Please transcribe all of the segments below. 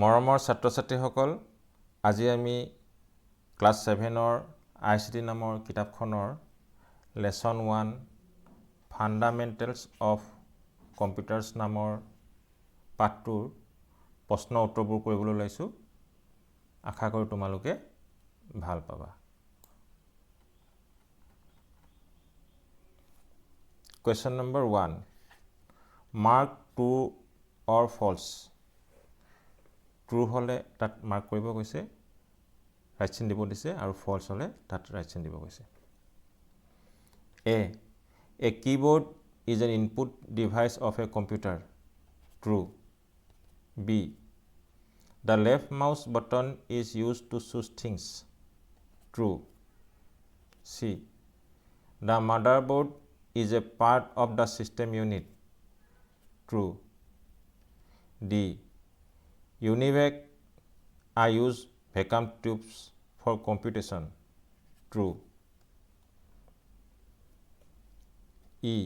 মৰমৰ ছাত্ৰ-ছাত্ৰীসকল, আজি আমি ক্লাছ 7ৰ ICT নামৰ কিতাপখনৰ লেসন 1 ফাণ্ডামেণ্টেলছ অফ কম্পিউটাৰ্ছ নামৰ পাঠটোৰ প্ৰশ্ন উত্তৰবোৰ কৰিবলৈ লৈছোঁ। আশা কৰোঁ তোমালোকে ভাল পাবা। Question number 1. Mark true or false. True হলে তাত মাৰ্ক কৰিব কৈছে, ৰাইট চিন দিব দিছে, আৰু false হলে তাত ৰাইট চিন দিব কৈছে। A keyboard is an input device of a computer. True. B. The left mouse button is used to choose things. True. C. The motherboard is a part of the system unit. True. D. UNIVAC are used vacuum tubes for computation. True. E.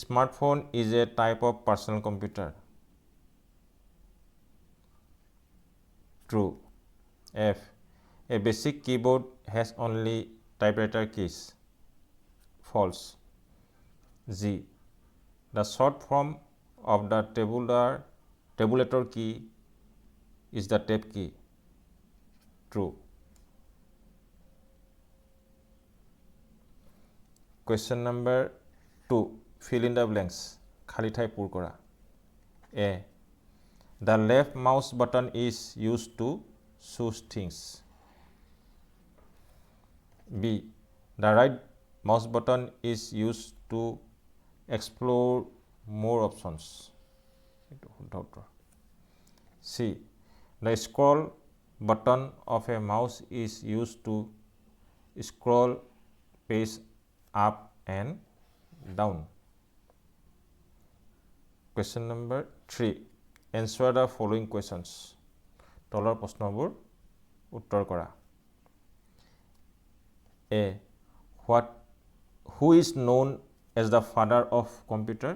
Smartphone is a type of personal computer. True. F. A basic keyboard has only typewriter keys. False. G. The short form of the tabulator key is the tab key. True. Question number 2. Fill in the blanks. খালি ঠাই পূৰ কৰা। A. The left mouse button is used to choose things. B. The right mouse button is used to explore more options. C. The scroll button of a mouse is used to scroll page up and down. Question number 3. Answer the following questions. তলৰ প্ৰশ্নবোৰ উত্তৰ কৰা। A. Who is known as the father of computer?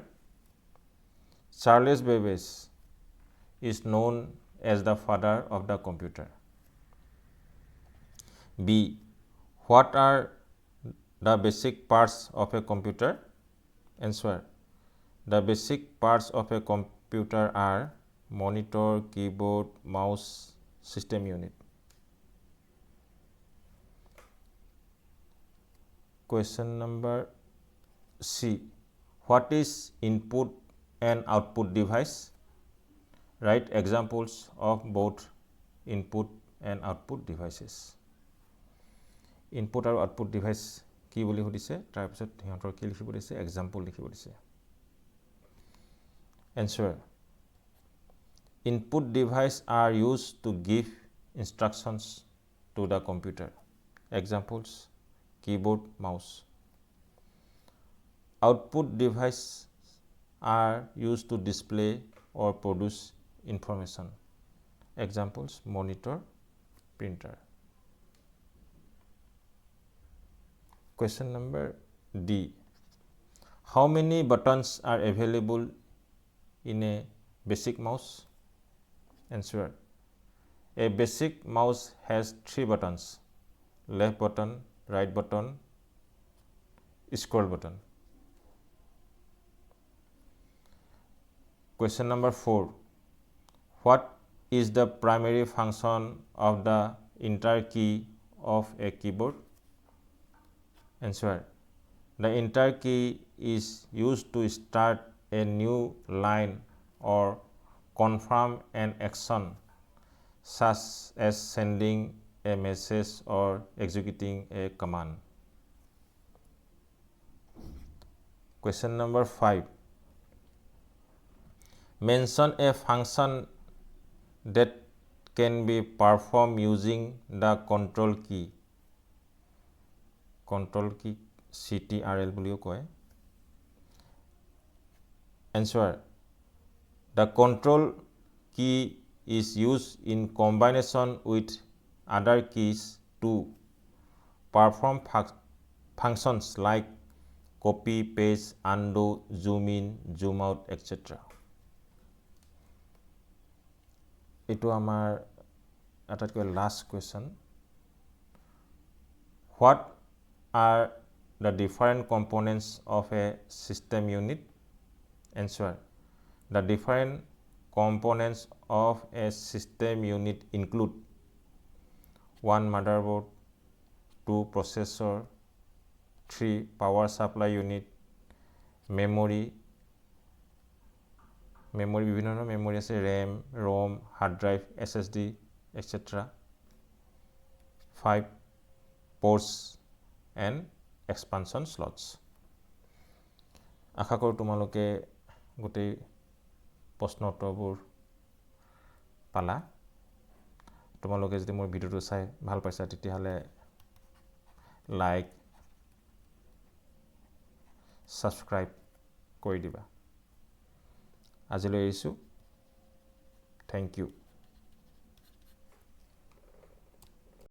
Charles Babbage is known as the father of the computer. B. What are the basic parts of a computer? Answer. The basic parts of a computer are monitor, keyboard, mouse, system unit. Question number C. What is input and output device? Write examples of both input and output devices. Input আৰু output device কি বুলি সুধিছে, তাৰপিছত সিহঁতৰ কি লিখিব দিছে, example লিখিব দিছে। Answer. Input device are used to give instructions to the computer. Examples: keyboard, mouse. Output devices are used to display or produce information. Examples: monitor, printer. Question number D. How many buttons are available in a basic mouse? Answer. A basic mouse has 3 buttons: left button, right button, scroll button. Question number 4. What is the primary function of the enter key of a keyboard? Answer. The enter key is used to start a new line or confirm an action, such as sending a message or executing a command. Question number 5. Mention a function that can be performed using the control key. Control key CTRL বুলিও কয়। Answer. The control key is used in combination with other keys to perform functions like copy, paste, undo, zoom in, zoom out, etc. এইটো আমাৰ আটাইতকৈ last question what are the different components of a system unit? Answer. The different components of a system unit include 1 motherboard, 2 processor, 3 power supply unit, memory বিভিন্ন ধৰণৰ memory আছে RAM, ROM, hard drive, SSD, etc. 5 ports and expansion slots. আশা কৰোঁ তোমালোকে গোটেই প্ৰশ্ন উত্তৰবোৰ পালা তোমালোকে যদি মোৰ ভিডিঅ'টো চাই ভাল পাইছা তেতিয়াহ'লে লাইক সাবস্ক্ৰাইব কৰি দিবা আজিলৈ এৰিছোঁ থেংক ইউ